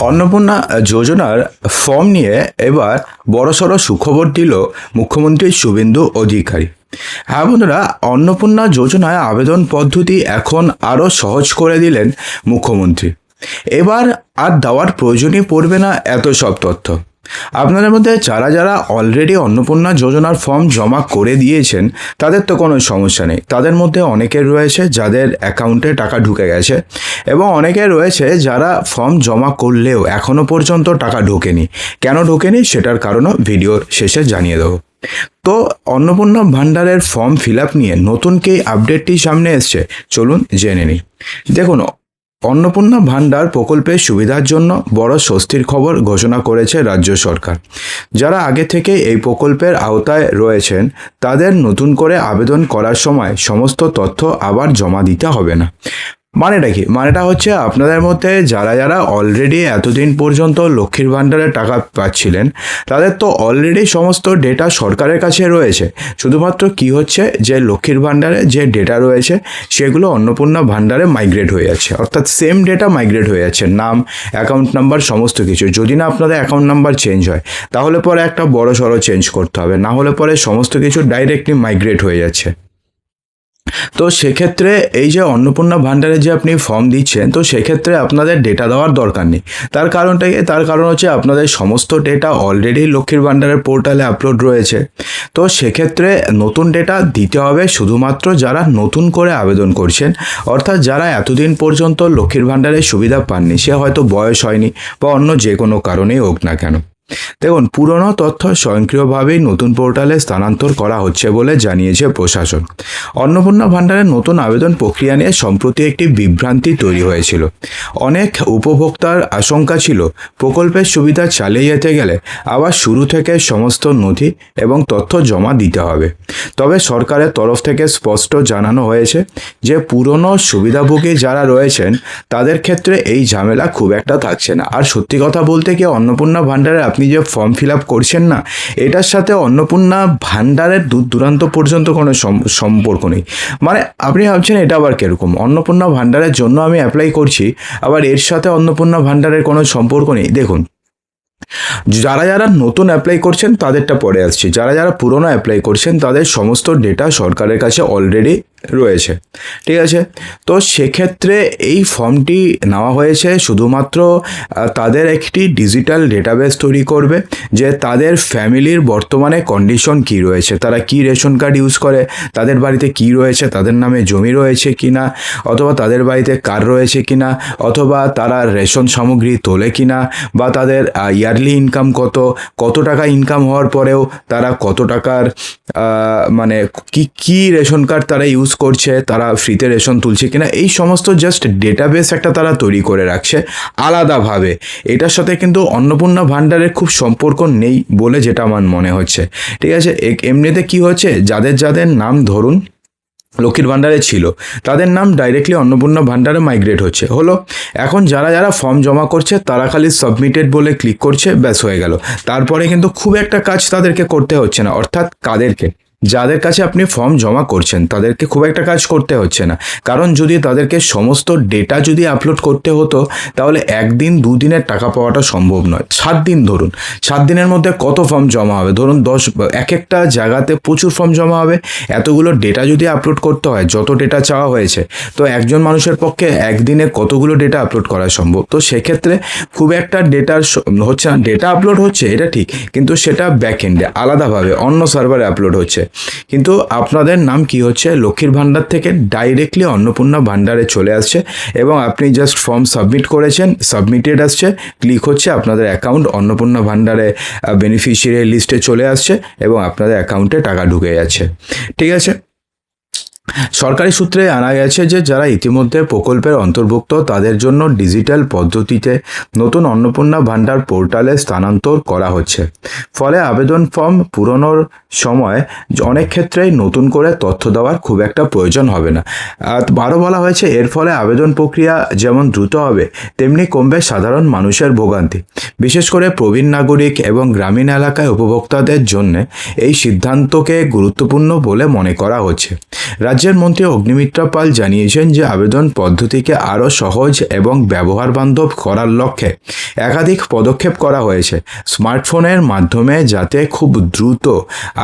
অন্নপূর্ণা যোজনার ফর্ম নিয়ে এবার বড়সড় সুখবর দিল মুখ্যমন্ত্রী শুভেন্দু অধিকারী। হ্যাঁ বন্ধুরা, অন্নপূর্ণা যোজনায় আবেদন পদ্ধতি এখন আরও সহজ করে দিলেন মুখ্যমন্ত্রী। এবার আর দেওয়ার প্রয়োজনই পড়বে না এত সব তথ্য। আপনাদের মধ্যে যারা যারা অলরেডি অন্নপূর্ণা যোজনার ফর্ম জমা করে দিয়েছেন তাদের তো কোনো সমস্যা নেই। তাদের মধ্যে অনেকের রয়েছে যাদের অ্যাকাউন্টে টাকা ঢুকে গেছে, এবং অনেকে রয়েছে যারা ফর্ম জমা করলেও এখনও পর্যন্ত টাকা ঢোকেনি। কেন ঢোকেনি সেটার কারণও ভিডিওর শেষে জানিয়ে দেবো। তো অন্নপূর্ণা ভাণ্ডারের ফর্ম ফিল আপ নিয়ে নতুন কি আপডেটটি সামনে এসছে, চলুন জেনে নিই। দেখুন, অন্নপূর্ণা ভাণ্ডার প্রকল্পের সুবিধার জন্য বড় স্বস্তির খবর ঘোষণা করেছে রাজ্য সরকার। যারা আগে থেকে এই প্রকল্পের আওতায় রয়েছেন তাদের নতুন করে আবেদন করার সময় সমস্ত তথ্য আবার জমা দিতে হবে না। মানেটা কি? মানেটা হচ্ছে আপনাদের মধ্যে যারা যারা অলরেডি এতদিন পর্যন্ত লক্ষ্মীর ভাণ্ডারে টাকা পাচ্ছিলেন তাদের তো অলরেডি সমস্ত ডেটা সরকারের কাছে রয়েছে। শুধুমাত্র কি হচ্ছে যে লক্ষ্মীর ভাণ্ডারে যে ডেটা রয়েছে সেগুলো অন্নপূর্ণা ভাণ্ডারে মাইগ্রেট হয়ে যাচ্ছে, অর্থাৎ সেম ডেটা মাইগ্রেট হয়ে যাচ্ছে, নাম, অ্যাকাউন্ট নাম্বার, সমস্ত কিছু। যদি না আপনাদের অ্যাকাউন্ট নাম্বার চেঞ্জ হয় তাহলে পরে একটা বড় সড়ো চেঞ্জ করতে হবে, না হলে পরে সমস্ত কিছু ডাইরেক্টলি মাইগ্রেট হয়ে যাচ্ছে। তো সেক্ষেত্রে এই যে অন্নপূর্ণা ভাণ্ডারে যে আপনি ফর্ম দিচ্ছেন, তো সেক্ষেত্রে আপনাদের ডেটা দেওয়ার দরকার নেই। তার কারণ হচ্ছে আপনাদের সমস্ত ডেটা অলরেডি লক্ষ্মীর ভাণ্ডারের পোর্টালে আপলোড রয়েছে। তো সেক্ষেত্রে নতুন ডেটা দিতে হবে শুধুমাত্র যারা নতুন করে আবেদন করছেন, অর্থাৎ যারা এতদিন পর্যন্ত লক্ষ্মীর ভাণ্ডারের সুবিধা পাননি, সে হয়তো বয়স হয়নি বা অন্য যে কোনো কারণেই হোক না কেন। দেখুন, পুরনো তথ্য স্বয়ংক্রিয়ভাবেই নতুন পোর্টালে স্থানান্তর করা হচ্ছে বলে জানিয়েছে প্রশাসন। অন্নপূর্ণা ভাণ্ডারের নতুন আবেদন প্রক্রিয়া নিয়ে সম্প্রতি একটি বিভ্রান্তি তৈরি হয়েছিল। অনেক উপভোক্তার আশঙ্কা ছিল প্রকল্পের সুবিধা চালিয়ে যেতে গেলে আবার শুরু থেকে সমস্ত নথি এবং তথ্য জমা দিতে হবে। তবে সরকারের তরফ থেকে স্পষ্ট জানানো হয়েছে যে পুরনো সুবিধাভোগী যারা রয়েছেন তাদের ক্ষেত্রে এই ঝামেলা খুব একটা থাকছে না। আর সত্যি কথা বলতে কি, অন্নপূর্ণা ভাণ্ডারে আপনি যে ফর্ম ফিল আপ করছেন না, এটার সাথে অন্নপূর্ণা ভাণ্ডারের দূর দূরান্ত পর্যন্ত কোনো সম্পর্ক নেই। মানে আপনি ভাবছেন এটা আবার কিরকম, অন্নপূর্ণা ভাণ্ডারের জন্য আমি অ্যাপ্লাই করছি আবার এর সাথে অন্নপূর্ণা ভাণ্ডারের কোনো সম্পর্ক নেই। দেখুন, যারা যারা নতুন অ্যাপ্লাই করছেন তাদেরটা পরে আসছে, যারা যারা পুরনো অ্যাপ্লাই করছেন তাদের সমস্ত ডেটা সরকারের কাছে অলরেডি রয়েছে, ঠিক আছে। তো সেক্ষেত্রে এই ফর্মটি নেওয়া হয়েছে শুধুমাত্র তাদের একটি ডিজিটাল ডেটাবেস তৈরি করবে যে তাদের ফ্যামিলির বর্তমানে কন্ডিশন কি রয়েছে, তারা কি রেশন কার্ড ইউজ করে, তাদের বাড়িতে কি রয়েছে, তাদের নামে জমি রয়েছে কি না, অথবা তাদের বাড়িতে কার রয়েছে কি না, অথবা তারা রেশন সামগ্রী তোলে কি না, বা তাদের ইয়ারলি ইনকাম কত টাকা ইনকাম হওয়ার পরেও তারা কত টাকার মানে কি রেশন কার্ড তারা ইউজ করছে, তারা ফ্রিতে রেশন তুলছে কিনা, এই সমস্ত জাস্ট ডেটাবেস একটা তারা তৈরি করে রাখছে আলাদাভাবে। এটার সাথে কিন্তু অন্নপূর্ণা ভাণ্ডারের খুব সম্পর্ক নেই বলে যেটা আমার মনে হচ্ছে, ঠিক আছে। এমনিতে কি হচ্ছে, যাদের যাদের নাম ধরুন লক্ষ্মীর ভাণ্ডারে ছিল তাদের নাম ডাইরেক্টলি অন্নপূর্ণা ভাণ্ডারে মাইগ্রেট হলো। এখন যারা যারা ফর্ম জমা করছে তারা খালি সাবমিটেড বলে ক্লিক করছে, ব্যাস হয়ে গেল। তারপরে কিন্তু খুব একটা কাজ তাদেরকে করতে হচ্ছে না, অর্থাৎ কাদেরকে, যাদের কাছে আপনি ফর্ম জমা করছেন তাদেরকে খুব একটা কাজ করতে হচ্ছে না। কারণ যদি তাদেরকে সমস্ত ডেটা যদি আপলোড করতে হতো তাহলে একদিন দুদিনের টাকা পাওয়াটা সম্ভব নয়। 7 দিন ধরুন, 7 দিনের মধ্যে কত ফর্ম জমা হবে, ধরুন 10, এক একটা জায়গাতে প্রচুর ফর্ম জমা হবে। এতগুলো ডেটা যদি আপলোড করতে হয়, যত ডেটা চাওয়া হয়েছে, তো একজন মানুষের পক্ষে একদিনে কতগুলো ডেটা আপলোড করা সম্ভব? তো সেক্ষেত্রে খুব একটা ডেটার হচ্ছে না। ডেটা আপলোড হচ্ছে এটা ঠিক, কিন্তু সেটা ব্যাকএন্ডে আলাদাভাবে অন্য সার্ভারে আপলোড হচ্ছে। কিন্তু আপনাদের নাম কি হচ্ছে, লক্ষ্মীর ভাণ্ডার থেকে ডাইরেক্টলি অন্নপূর্ণা ভাণ্ডারে চলে আসছে, এবং আপনি জাস্ট ফর্ম সাবমিট করেছেন, সাবমিটেড আসছে, ক্লিক হচ্ছে, আপনাদের অ্যাকাউন্ট অন্নপূর্ণা ভাণ্ডারে বেনিফিশিয়ারি লিস্টে চলে আসছে এবং আপনাদের অ্যাকাউন্টে টাকা ঢুকে যাচ্ছে, ঠিক আছে। সরকারি সূত্রে জানা গেছে যে যারা ইতিমধ্যে প্রকল্পের অন্তর্ভুক্ত তাদের জন্য ডিজিটাল পদ্ধতিতে নতুন অন্নপূর্ণা ভাণ্ডার পোর্টালে স্থানান্তর করা হচ্ছে। ফলে আবেদন ফর্ম পূরণের সময় অনেক ক্ষেত্রেই নতুন করে তথ্য দেওয়ার খুব একটা প্রয়োজন হবে না। আরও বলা হয়েছে এর ফলে আবেদন প্রক্রিয়া যেমন দ্রুত হবে তেমনি কমবে সাধারণ মানুষের ভোগান্তি। বিশেষ করে প্রবীণ নাগরিক এবং গ্রামীণ এলাকায় উপভোক্তাদের জন্য এই সিদ্ধান্তকে গুরুত্বপূর্ণ বলে মনে করা হচ্ছে। রাজ্যের রাজ্যের মন্ত্রী অগ্নিমিত্রা পাল জানিয়েছেন যে আবেদন পদ্ধতিকে আরও সহজ এবং ব্যবহার বান্ধব করার লক্ষ্যে একাধিক পদক্ষেপ করা হয়েছে। স্মার্টফোনের মাধ্যমে যাতে খুব দ্রুত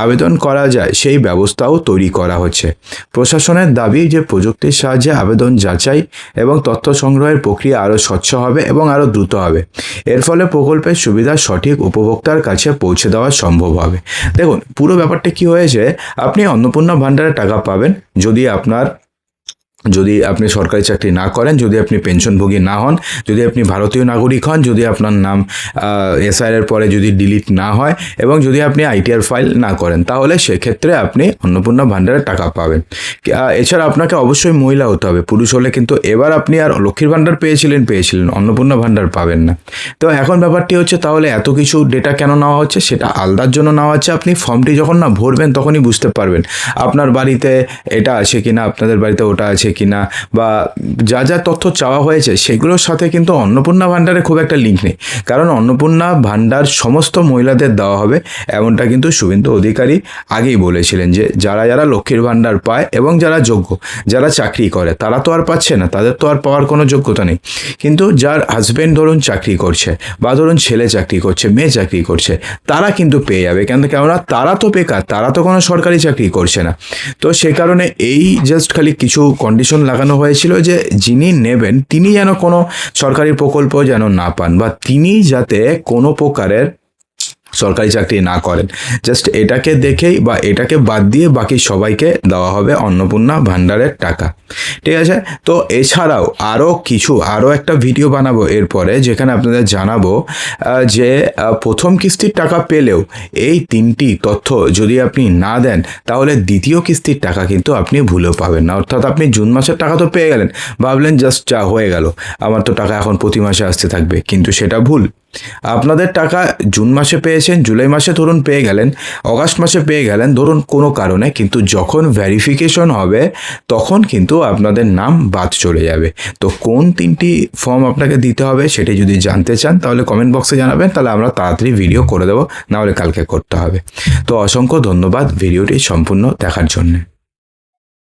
আবেদন করা যায় সেই ব্যবস্থাও তৈরি করা হচ্ছে। প্রশাসনের দাবি যে প্রযুক্তির সাহায্যে আবেদন যাচাই এবং তথ্য সংগ্রহের প্রক্রিয়া আরও স্বচ্ছ হবে এবং আরও দ্রুত হবে। এর ফলে প্রকল্পের সুবিধা সঠিক উপভোক্তার কাছে পৌঁছে দেওয়া সম্ভব হবে। দেখুন, পুরো ব্যাপারটা কি হয়েছে, আপনি অন্নপূর্ণা ভাণ্ডারে টাকা পাবেন যদি আপনি সরকারি চাকরি না করেন, যদি আপনি পেনশনভোগী না হন, যদি আপনি ভারতীয় নাগরিক হন, যদি আপনার নাম এসআইআর পরে যদি ডিলিট না হয় এবং যদি আপনি আইটিআর ফাইল না করেন, তাহলে সেক্ষেত্রে আপনি অন্নপূর্ণা ভাণ্ডারে টাকা পাবেন। এছাড়া আপনাকে অবশ্যই মহিলা হতে হবে। পুরুষ হলে কিন্তু এবার আপনি আর লক্ষ্মীর ভাণ্ডার পেয়েছিলেন, অন্নপূর্ণা ভাণ্ডার পাবেন না। তো এখন ব্যাপারটি হচ্ছে, তাহলে এত কিছু ডেটা কেন নেওয়া হচ্ছে? সেটা আলাদার জন্য নেওয়া হচ্ছে। আপনি ফর্মটি যখন না ভরবেন তখনই বুঝতে পারবেন আপনার বাড়িতে এটা আছে কিনা, আপনাদের বাড়িতে ওটা আছে কিনা, বা যা যা তথ্য চাওয়া হয়েছে সেগুলোর সাথে কিন্তু অন্নপূর্ণা ভাণ্ডারে খুব একটা লিঙ্ক নেই। কারণ অন্নপূর্ণা ভাণ্ডার সমস্ত মহিলাদের দেওয়া হবে, এমনটা কিন্তু শুভেন্দু অধিকারী আগেই বলেছিলেন যে যারা যারা লক্ষ্মীর ভাণ্ডার পায় এবং যারা যোগ্য, যারা চাকরি করে, তারা তো আর পাচ্ছে না, তাদের তো আর পাওয়ার কোনো যোগ্যতা নেই। কিন্তু যার হাজব্যান্ড ধরুন চাকরি করছে, বা ধরুন ছেলে চাকরি করছে, মেয়ে চাকরি করছে, তারা কিন্তু পেয়ে যাবে। কেননা তারা তো বেকার, তারা তো কোনো সরকারি চাকরি করছে না। তো সে কারণে এই জাস্ট খালি কিছু কন্ডিশন লাগানো হয়েছিল যে যিনি নেবেন তিনি যেন কোনো সরকারি প্রকল্প যেন না পান, বা তিনি যাতে কোনো প্রকারের সরকারি চাকরি না করেন। জাস্ট এটাকে দেখেই বা এটাকে বাদ দিয়ে বাকি সবাইকে দেওয়া হবে অন্নপূর্ণা ভাণ্ডারের টাকা। ঠিক আছে? তো এছাড়াও আরও একটা ভিডিও বানাবো এরপরে, যেখানে আপনাদের জানাবো যে প্রথম কিস্তির টাকা পেলেও এই 3টি তথ্য যদি আপনি না দেন, তাহলে দ্বিতীয় কিস্তির টাকা কিন্তু আপনি ভুলেও পাবেন না। অর্থাৎ আপনি জুন মাসের টাকা তো পেয়ে গেলেন, ভাবলেন জাস্ট যা হয়ে গেল, আমার তো টাকা এখন প্রতি মাসে আসতে থাকবে, কিন্তু সেটা ভুল। আপনাদের টাকা জুন মাসে পেয়েছেন, জুলাই মাসে ধরুন পেয়ে গেলেন, অগাস্ট মাসে পেয়ে গেলেন ধরুন কোনো কারণে, কিন্তু যখন ভেরিফিকেশন হবে তখন কিন্তু আপনাদের নাম বাদ চলে যাবে। তো কোন 3টি ফর্ম আপনাকে দিতে হবে সেটি যদি জানতে চান তাহলে কমেন্ট বক্সে জানাবেন, তাহলে আমরা তাড়াতাড়ি ভিডিও করে দেবো, নাহলে কালকে করতে হবে। তো অসংখ্য ধন্যবাদ ভিডিওটি সম্পূর্ণ দেখার জন্য।